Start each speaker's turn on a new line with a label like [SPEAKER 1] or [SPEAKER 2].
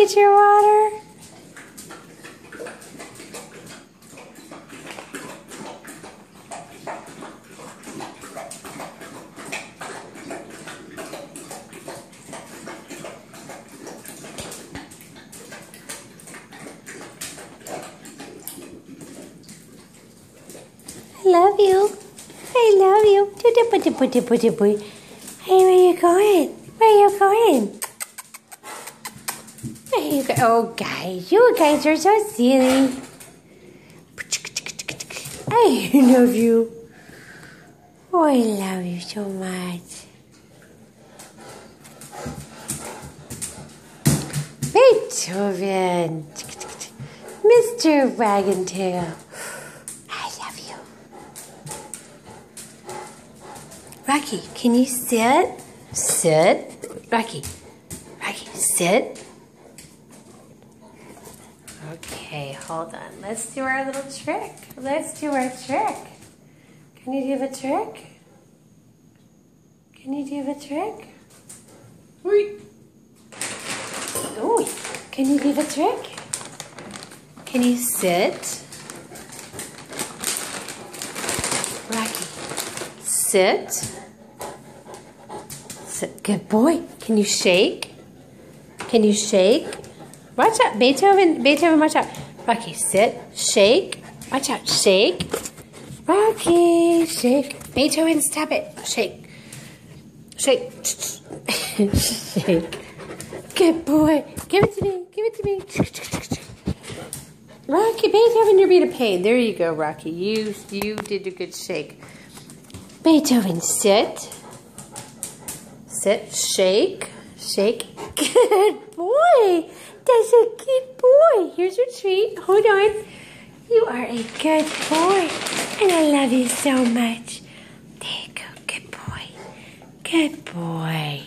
[SPEAKER 1] get your water? I love you. I love you. Hey, where you going? Where you going? Where you go? Oh, guys, you guys are so silly. I love you. Oh, I love you so much. Beethoven. Mr. Wagentail. Rocky, can you sit? Sit. Rocky, sit. Okay, hold on. Let's do our little trick. Let's do our trick. Can you do a trick? Can you do a trick? Ooh. Can you do a trick? Can you sit? Rocky, sit. Sit. Good boy. Can you shake? Can you shake? Watch out, Beethoven. Beethoven, watch out. Rocky, sit. Shake. Watch out. Shake. Rocky, shake. Beethoven, stop it. Shake. Shake. Shake. Good boy. Give it to me. Give it to me. Rocky, Beethoven, you're being a pain. There you go, Rocky. You did a good shake. Beethoven, sit. Sit. Shake. Shake. Good boy. That's a good boy. Here's your treat. Hold on. You are a good boy. And I love you so much. There you go. Good boy. Good boy.